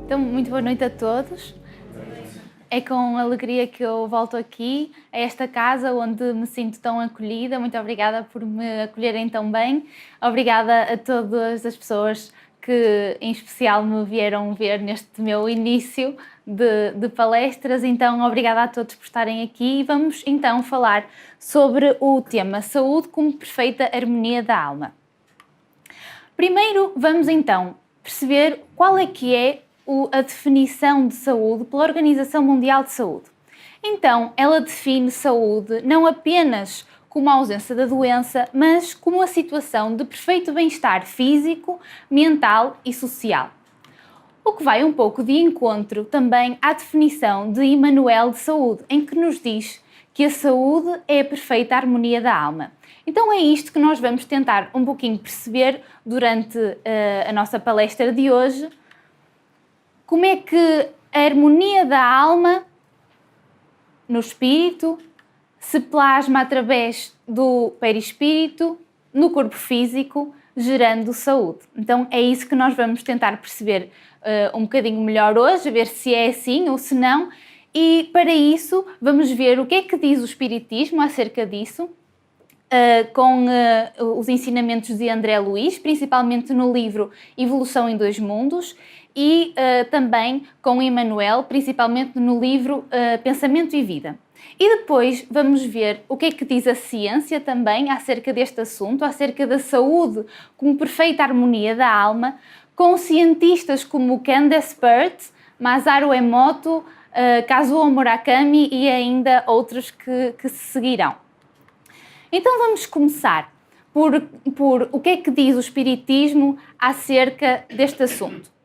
Então, muito boa noite a todos. É com alegria que eu volto aqui, a esta casa onde me sinto tão acolhida. Muito obrigada por me acolherem tão bem. Obrigada a todas as pessoas que, em especial, me vieram ver neste meu início de palestras. Então, obrigada a todos por estarem aqui. E vamos, então, falar sobre o tema Saúde como perfeita harmonia da alma. Primeiro, vamos, então, perceber qual é que é a definição de saúde pela Organização Mundial de Saúde. Então, ela define saúde não apenas como a ausência da doença, mas como a situação de perfeito bem-estar físico, mental e social. O que vai um pouco de encontro também à definição de Emmanuel de saúde, em que nos diz que a saúde é a perfeita harmonia da alma. Então é isto que nós vamos tentar um pouquinho perceber durante a nossa palestra de hoje. Como é que a harmonia da alma no espírito se plasma através do perispírito no corpo físico, gerando saúde. Então é isso que nós vamos tentar perceber um bocadinho melhor hoje, ver se é assim ou se não. E para isso vamos ver o que é que diz o Espiritismo acerca disso, com os ensinamentos de André Luiz, principalmente no livro Evolução em Dois Mundos, e também com Emmanuel, principalmente no livro Pensamento e Vida. E depois vamos ver o que é que diz a ciência também acerca deste assunto, acerca da saúde como perfeita harmonia da alma, com cientistas como Candace Pert, Masaru Emoto, Kazuo Murakami e ainda outros que se seguirão. Então vamos começar por o que é que diz o Espiritismo acerca deste assunto.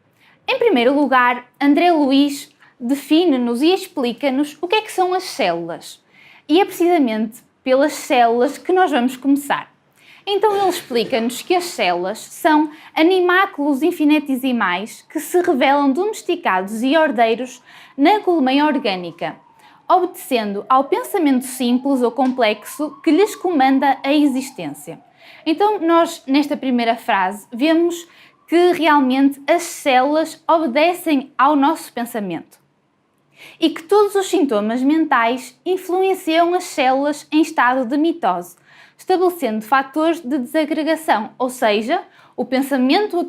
Em primeiro lugar, André Luiz define-nos e explica-nos o que é que são as células. E é precisamente pelas células que nós vamos começar. Então ele explica-nos que as células são animáculos infinitesimais que se revelam domesticados e herdeiros na colmeia orgânica, obedecendo ao pensamento simples ou complexo que lhes comanda a existência. Então nós, nesta primeira frase, vemos que realmente as células obedecem ao nosso pensamento e que todos os sintomas mentais influenciam as células em estado de mitose, estabelecendo fatores de desagregação, ou seja, o pensamento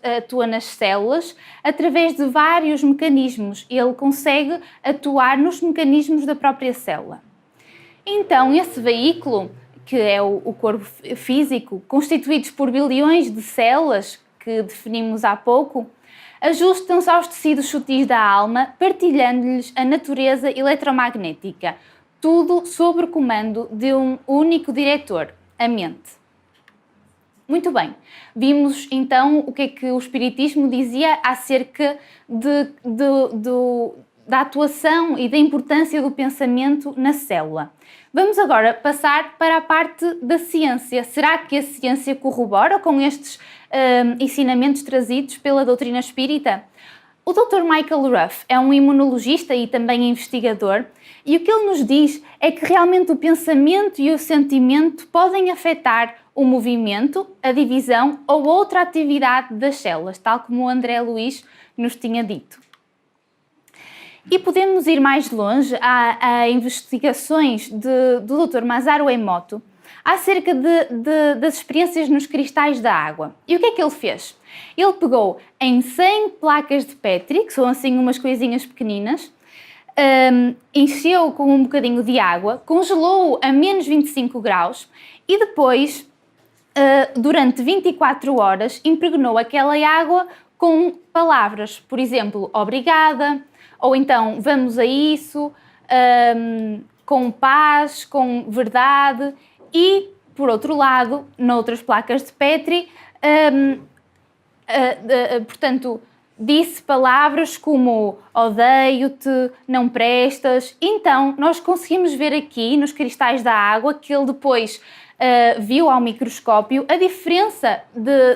atua nas células através de vários mecanismos e ele consegue atuar nos mecanismos da própria célula. Então, esse veículo, que é o corpo físico, constituídos por bilhões de células, que definimos há pouco, ajustam-se aos tecidos sutis da alma, partilhando-lhes a natureza eletromagnética, tudo sob o comando de um único diretor, a mente. Muito bem, vimos então o que é que o Espiritismo dizia acerca da atuação e da importância do pensamento na célula. Vamos agora passar para a parte da ciência. Será que a ciência corrobora com estes ensinamentos trazidos pela doutrina espírita? O Dr. Michael Ruff é um imunologista e também investigador, e o que ele nos diz é que realmente o pensamento e o sentimento podem afetar o movimento, a divisão ou outra atividade das células, tal como o André Luiz nos tinha dito. E podemos ir mais longe a investigações do Dr. Masaru Emoto acerca das experiências nos cristais da água. E o que é que ele fez? Ele pegou em 100 placas de Petri, que são assim umas coisinhas pequeninas, encheu com um bocadinho de água, congelou a menos 25 graus e depois, durante 24 horas, impregnou aquela água com palavras, por exemplo, obrigada, ou então vamos a isso, com paz, com verdade. E, por outro lado, noutras placas de Petri, portanto, disse palavras como odeio-te, não prestas. Então, nós conseguimos ver aqui nos cristais da água que ele depois viu ao microscópio a diferença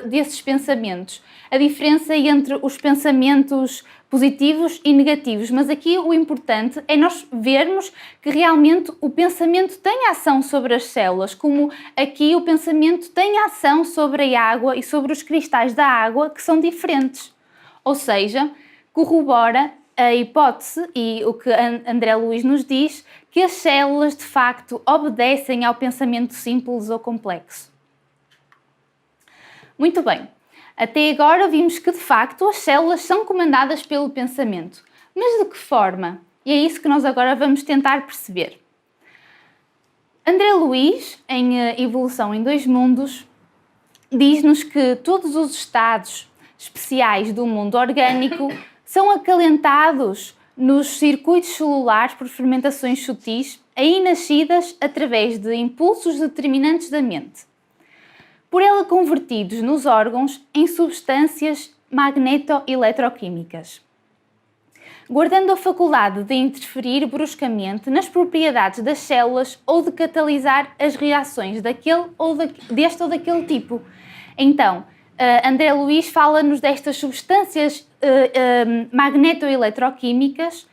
desses pensamentos, a diferença entre os pensamentos positivos e negativos, mas aqui o importante é nós vermos que realmente o pensamento tem ação sobre as células, como aqui o pensamento tem ação sobre a água e sobre os cristais da água, que são diferentes. Ou seja, corrobora a hipótese e o que André Luiz nos diz, que as células de facto obedecem ao pensamento simples ou complexo. Muito bem, até agora vimos que de facto as células são comandadas pelo pensamento, mas de que forma? E é isso que nós agora vamos tentar perceber. André Luiz, em Evolução em Dois Mundos, diz-nos que todos os estados especiais do mundo orgânico são acalentados nos circuitos celulares por fermentações sutis, aí nascidas através de impulsos determinantes da mente, por ela convertidos nos órgãos em substâncias magneto-eletroquímicas, guardando a faculdade de interferir bruscamente nas propriedades das células ou de catalisar as reações deste ou daquele tipo. Então, André Luiz fala-nos destas substâncias magneto-eletroquímicas,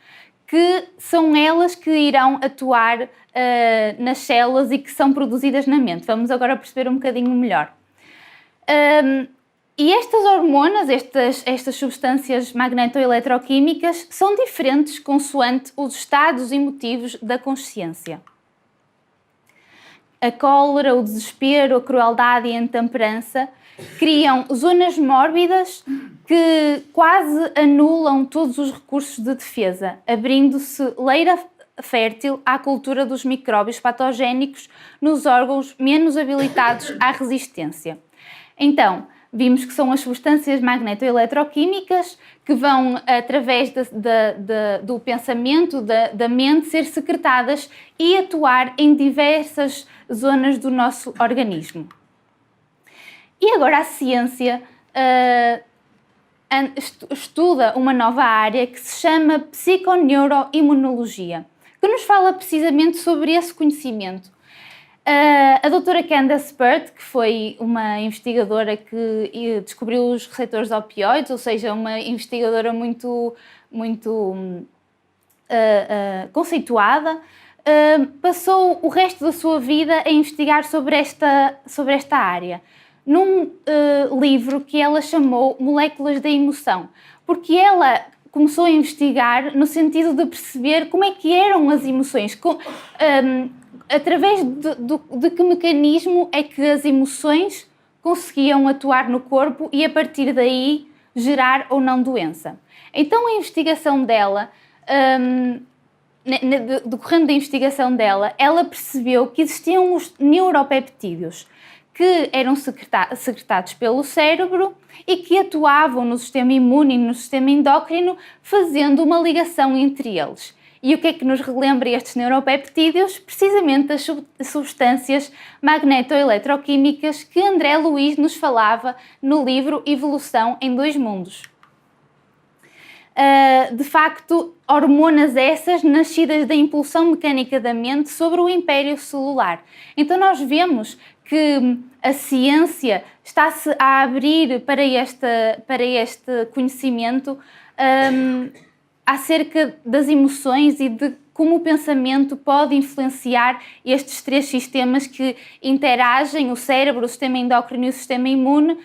que são elas que irão atuar nas células e que são produzidas na mente. Vamos agora perceber um bocadinho melhor. E estas hormonas, estas substâncias magneto-eletroquímicas, são diferentes consoante os estados emotivos da consciência. A cólera, o desespero, a crueldade e a intemperança criam zonas mórbidas que quase anulam todos os recursos de defesa, abrindo-se leira fértil à cultura dos micróbios patogénicos nos órgãos menos habilitados à resistência. Então, vimos que são as substâncias magneto-eletroquímicas que vão, através do pensamento, da mente, ser secretadas e atuar em diversas zonas do nosso organismo. E agora a ciência estuda uma nova área que se chama psiconeuroimunologia, que nos fala precisamente sobre esse conhecimento. A doutora Candace Pert, que foi uma investigadora que descobriu os receptores opioides, ou seja, uma investigadora muito conceituada, passou o resto da sua vida a investigar sobre esta área, num livro que ela chamou Moléculas da Emoção, porque ela começou a investigar no sentido de perceber como é que eram as emoções, através de que mecanismo é que as emoções conseguiam atuar no corpo e a partir daí gerar ou não doença. Então a investigação dela, decorrendo da investigação dela, ela percebeu que existiam os neuropeptídeos que eram secretados pelo cérebro e que atuavam no sistema imune e no sistema endócrino, fazendo uma ligação entre eles. E o que é que nos relembra estes neuropeptídeos? Precisamente as substâncias magneto-eletroquímicas que André Luiz nos falava no livro Evolução em Dois Mundos. De facto, hormonas essas nascidas da impulsão mecânica da mente sobre o império celular. Então nós vemos que a ciência está-se a abrir para este conhecimento acerca das emoções e de como o pensamento pode influenciar estes três sistemas que interagem, o cérebro, o sistema endócrino e o sistema imune,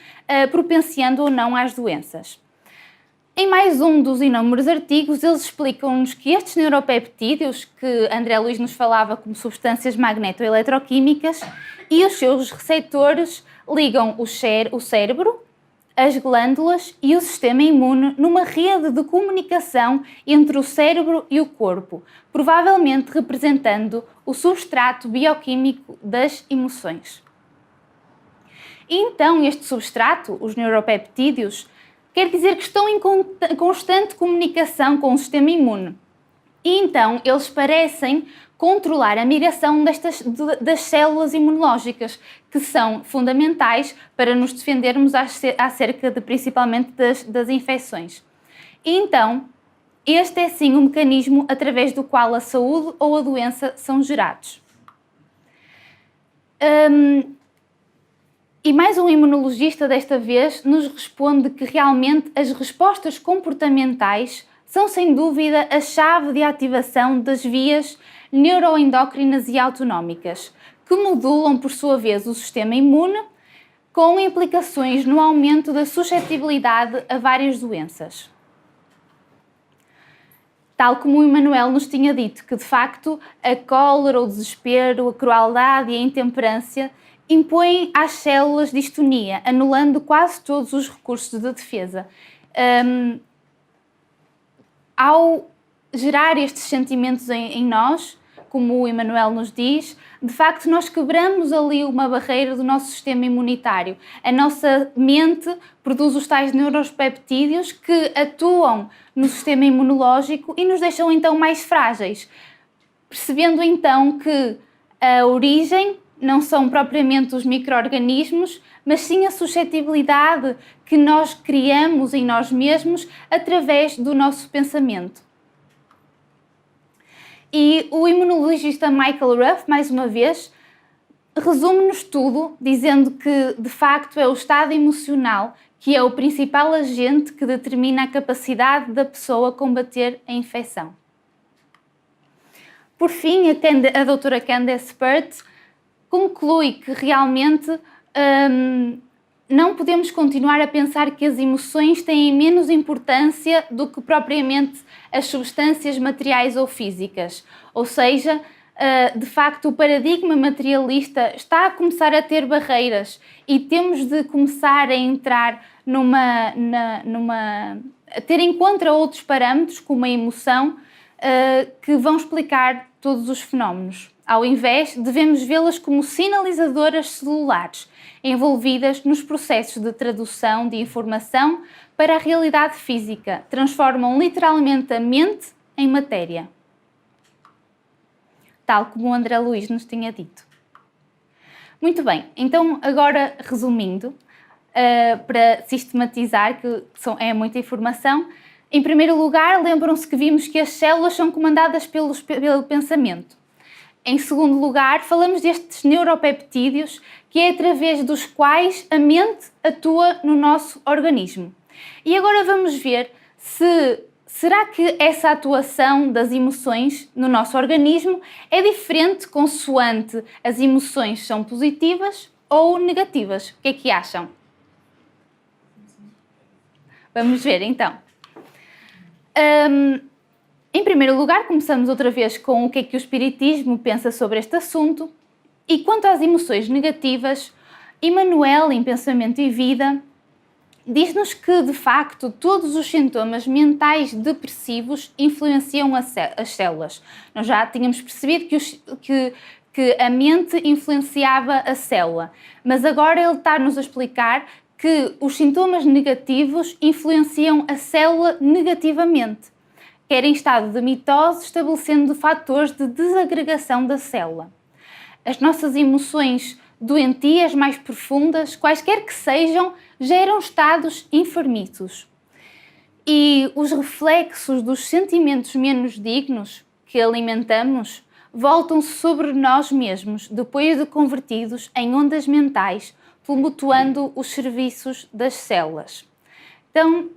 propenciando ou não às doenças. Em mais um dos inúmeros artigos, eles explicam-nos que estes neuropeptídeos, que André Luiz nos falava como substâncias magneto-eletroquímicas, e os seus receptores ligam o cérebro, as glândulas e o sistema imune numa rede de comunicação entre o cérebro e o corpo, provavelmente representando o substrato bioquímico das emoções. E então este substrato, os neuropeptídeos, quer dizer que estão em constante comunicação com o sistema imune. E então eles parecem controlar a migração das células imunológicas, que são fundamentais para nos defendermos acerca principalmente das infecções. E então, este é sim o mecanismo através do qual a saúde ou a doença são gerados. E mais um imunologista desta vez nos responde que realmente as respostas comportamentais são sem dúvida a chave de ativação das vias neuroendócrinas e autonómicas, que modulam por sua vez o sistema imune, com implicações no aumento da suscetibilidade a várias doenças. Tal como o Emmanuel nos tinha dito, que de facto a cólera, o desespero, a crueldade e a intemperância impõem às células distonia, anulando quase todos os recursos de defesa. Ao gerar estes sentimentos em nós, como o Emmanuel nos diz, de facto nós quebramos ali uma barreira do nosso sistema imunitário. A nossa mente produz os tais neuropeptídeos que atuam no sistema imunológico e nos deixam então mais frágeis, percebendo então que a origem não são propriamente os micro-organismos, mas sim a suscetibilidade que nós criamos em nós mesmos através do nosso pensamento. E o imunologista Michael Ruff, mais uma vez, resume-nos tudo, dizendo que, de facto, é o estado emocional que é o principal agente que determina a capacidade da pessoa combater a infecção. Por fim, a doutora Candace Pert conclui que realmente não podemos continuar a pensar que as emoções têm menos importância do que propriamente as substâncias materiais ou físicas. Ou seja, de facto, o paradigma materialista está a começar a ter barreiras e temos de começar a entrar a ter em conta outros parâmetros, como a emoção, que vão explicar todos os fenómenos. Ao invés, devemos vê-las como sinalizadoras celulares, envolvidas nos processos de tradução de informação para a realidade física. Transformam literalmente a mente em matéria. Tal como o André Luiz nos tinha dito. Muito bem, então agora resumindo, para sistematizar, que é muita informação, em primeiro lugar, lembram-se que vimos que as células são comandadas pelo pensamento. Em segundo lugar, falamos destes neuropeptídeos, que é através dos quais a mente atua no nosso organismo. E agora vamos ver será que essa atuação das emoções no nosso organismo é diferente consoante as emoções são positivas ou negativas. O que é que acham? Vamos ver então. Em primeiro lugar, começamos outra vez com o que é que o Espiritismo pensa sobre este assunto. E quanto às emoções negativas, Emmanuel, em Pensamento e Vida, diz-nos que, de facto, todos os sintomas mentais depressivos influenciam as células. Nós já tínhamos percebido que a mente influenciava a célula, mas agora ele está-nos a explicar que os sintomas negativos influenciam a célula negativamente, quer em estado de mitose, estabelecendo fatores de desagregação da célula. As nossas emoções doentias mais profundas, quaisquer que sejam, geram estados enfermizos. E os reflexos dos sentimentos menos dignos que alimentamos voltam-se sobre nós mesmos, depois de convertidos em ondas mentais, tumultuando os serviços das células. Então,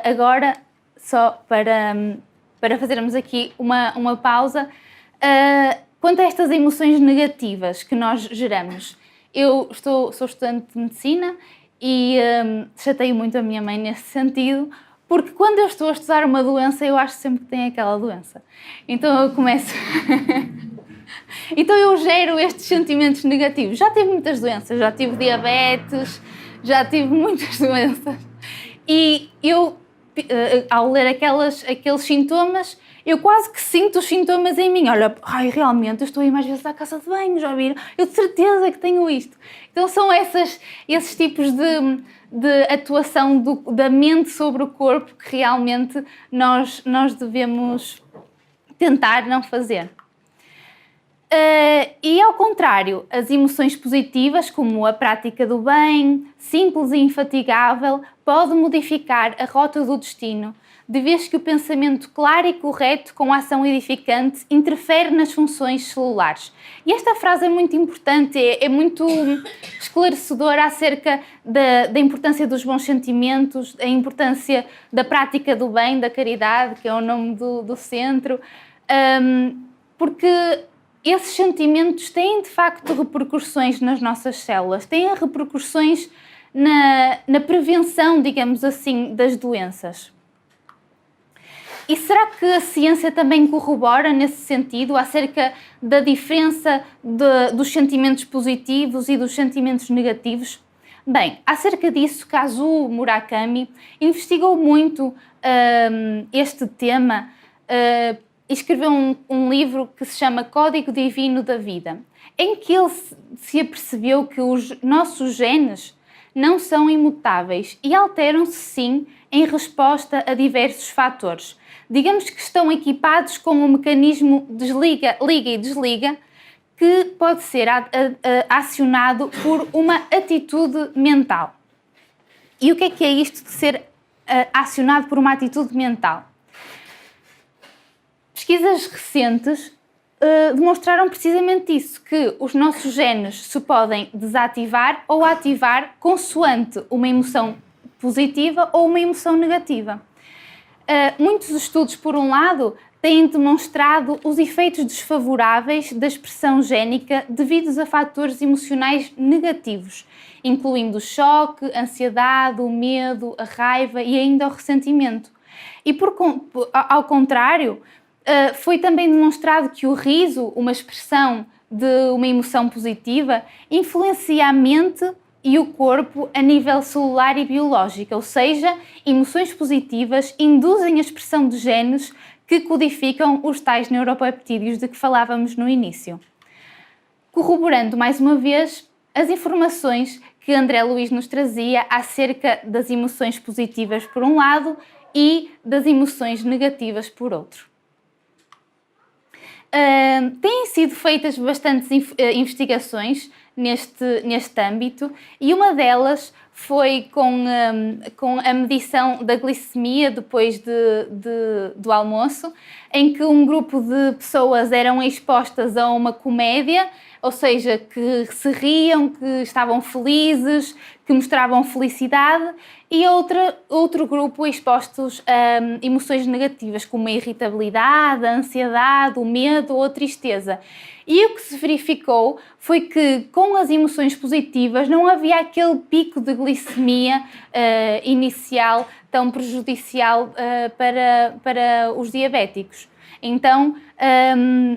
agora, só para fazermos aqui uma pausa, quanto a estas emoções negativas que nós geramos, eu sou estudante de medicina e chateio muito a minha mãe nesse sentido, porque quando eu estou a estudar uma doença, eu acho sempre que tem aquela doença. Então eu começo... Então eu gero estes sentimentos negativos. Já tive muitas doenças, já tive diabetes, já tive muitas doenças. E eu, ao ler aqueles sintomas, eu quase que sinto os sintomas em mim. Olha, realmente, eu estou aí mais vezes à casa de banho, já viram? Eu de certeza que tenho isto. Então são esses tipos de atuação da mente sobre o corpo que realmente nós devemos tentar não fazer. E ao contrário, as emoções positivas, como a prática do bem, simples e infatigável, pode modificar a rota do destino, de vez que o pensamento claro e correto, com ação edificante, interfere nas funções celulares. E esta frase é muito importante, é muito esclarecedora acerca da importância dos bons sentimentos, a importância da prática do bem, da caridade, que é o nome do centro, porque esses sentimentos têm, de facto, repercussões nas nossas células, têm repercussões na prevenção, digamos assim, das doenças. E será que a ciência também corrobora nesse sentido, acerca da diferença dos sentimentos positivos e dos sentimentos negativos? Bem, acerca disso, Kazuo Murakami investigou muito este tema e escreveu um livro que se chama Código Divino da Vida, em que ele se apercebeu que os nossos genes não são imutáveis e alteram-se sim em resposta a diversos fatores. Digamos que estão equipados com um mecanismo liga e desliga, que pode ser acionado por uma atitude mental. E o que é isto de ser acionado por uma atitude mental? Pesquisas recentes demonstraram precisamente isso, que os nossos genes se podem desativar ou ativar consoante uma emoção positiva ou uma emoção negativa. Muitos estudos, por um lado, têm demonstrado os efeitos desfavoráveis da expressão génica devidos a fatores emocionais negativos, incluindo o choque, a ansiedade, o medo, a raiva e ainda o ressentimento. E ao contrário, foi também demonstrado que o riso, uma expressão de uma emoção positiva, influencia a mente e o corpo a nível celular e biológico, ou seja, emoções positivas induzem a expressão de genes que codificam os tais neuropeptídeos de que falávamos no início. Corroborando mais uma vez as informações que André Luiz nos trazia acerca das emoções positivas por um lado e das emoções negativas por outro. Têm sido feitas bastantes investigações neste âmbito e uma delas foi com a medição da glicemia depois do almoço, em que um grupo de pessoas eram expostas a uma comédia, ou seja, que se riam, que estavam felizes, que mostravam felicidade, e outro grupo expostos a emoções negativas, como a irritabilidade, a ansiedade, o medo ou a tristeza. E o que se verificou foi que com as emoções positivas não havia aquele pico de glicemia inicial tão prejudicial para os diabéticos. Então,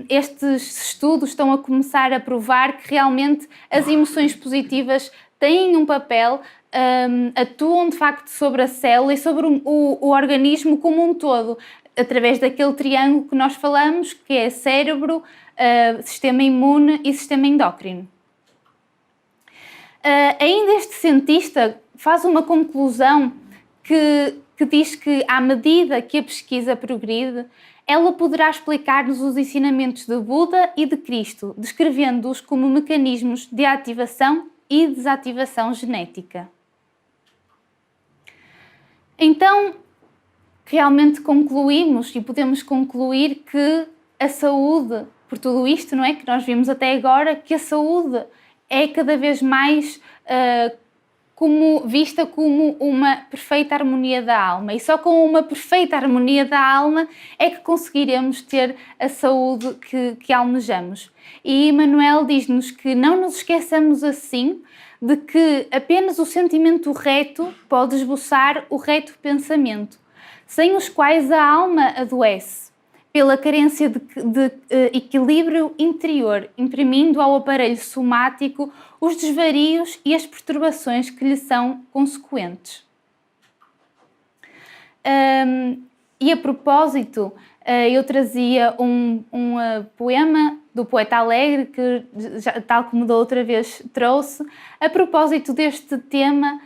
estes estudos estão a começar a provar que realmente as emoções positivas têm um papel, atuam de facto sobre a célula e sobre o organismo como um todo, através daquele triângulo que nós falamos, que é cérebro, sistema imune e sistema endócrino. Ainda este cientista faz uma conclusão que diz que, à medida que a pesquisa progride, ela poderá explicar-nos os ensinamentos de Buda e de Cristo, descrevendo-os como mecanismos de ativação e desativação genética. Então, realmente concluímos e podemos concluir que a saúde, por tudo isto, não é, que nós vimos até agora, que a saúde é cada vez mais vista como uma perfeita harmonia da alma, e só com uma perfeita harmonia da alma é que conseguiremos ter a saúde que almejamos. E Emmanuel diz-nos que não nos esqueçamos assim de que apenas o sentimento reto pode esboçar o reto pensamento, sem os quais a alma adoece, pela carência de equilíbrio interior, imprimindo ao aparelho somático os desvarios e as perturbações que lhe são consequentes. E a propósito, eu trazia um poema do poeta Alegre, que, tal como da outra vez trouxe, a propósito deste tema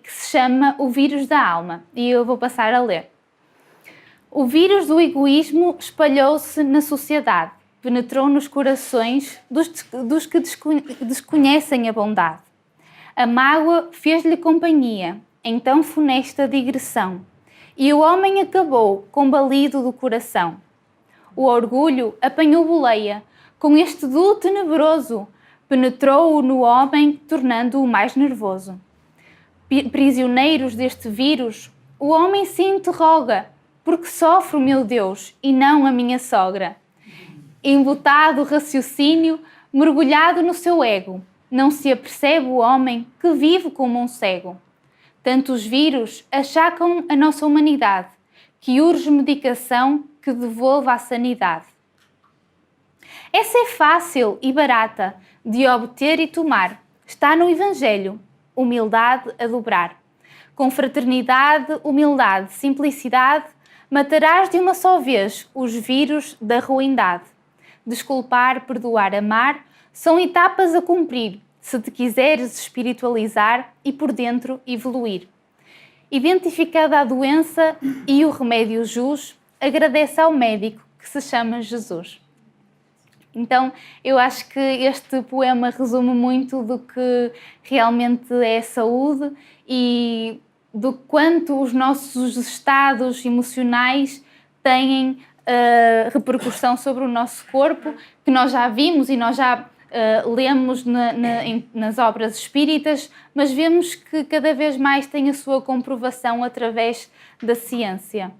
que se chama O Vírus da Alma, e eu vou passar a ler. O vírus do egoísmo espalhou-se na sociedade, penetrou nos corações dos que desconhecem a bondade. A mágoa fez-lhe companhia, em tão funesta digressão, e o homem acabou combalido do coração. O orgulho apanhou boleia, com este duo tenebroso, penetrou-o no homem, tornando-o mais nervoso. Prisioneiros deste vírus, o homem se interroga: porque sofro, meu Deus, e não a minha sogra? Embotado o raciocínio, mergulhado no seu ego, não se apercebe o homem que vive como um cego. Tantos vírus achacam a nossa humanidade, que urge medicação que devolva a sanidade. Essa é fácil e barata de obter e tomar. Está no Evangelho, humildade a dobrar. Com fraternidade, humildade, simplicidade, matarás de uma só vez os vírus da ruindade. Desculpar, perdoar, amar são etapas a cumprir, se te quiseres espiritualizar e por dentro evoluir. Identificada a doença e o remédio jus, agradece ao médico que se chama Jesus. Então, eu acho que este poema resume muito do que realmente é saúde e do quanto os nossos estados emocionais têm repercussão sobre o nosso corpo, que nós já vimos e nós já lemos nas obras espíritas, mas vemos que cada vez mais tem a sua comprovação através da ciência.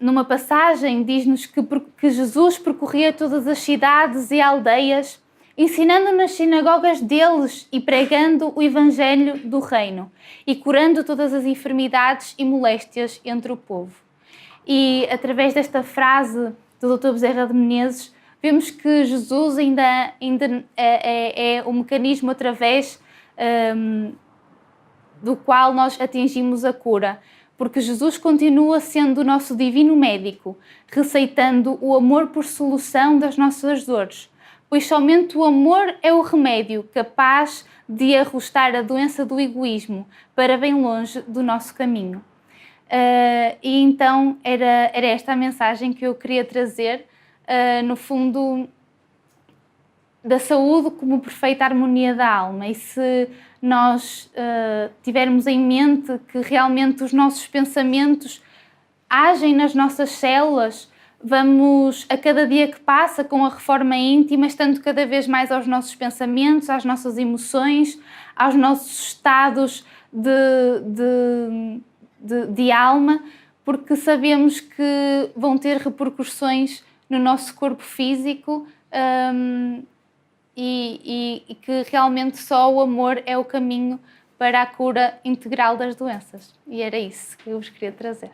Numa passagem diz-nos que Jesus percorria todas as cidades e aldeias, ensinando nas sinagogas deles e pregando o Evangelho do Reino e curando todas as enfermidades e moléstias entre o povo. E através desta frase do Dr. Bezerra de Menezes, vemos que Jesus ainda é o mecanismo através do qual nós atingimos a cura. Porque Jesus continua sendo o nosso divino médico, receitando o amor por solução das nossas dores, pois somente o amor é o remédio capaz de arrostar a doença do egoísmo para bem longe do nosso caminho. E então era esta a mensagem que eu queria trazer, no fundo, da saúde como perfeita harmonia da alma. E se nós tivermos em mente que realmente os nossos pensamentos agem nas nossas células, vamos, a cada dia que passa, com a reforma íntima, estando cada vez mais aos nossos pensamentos, às nossas emoções, aos nossos estados de alma, porque sabemos que vão ter repercussões no nosso corpo físico, e que realmente só o amor é o caminho para a cura integral das doenças. E era isso que eu vos queria trazer.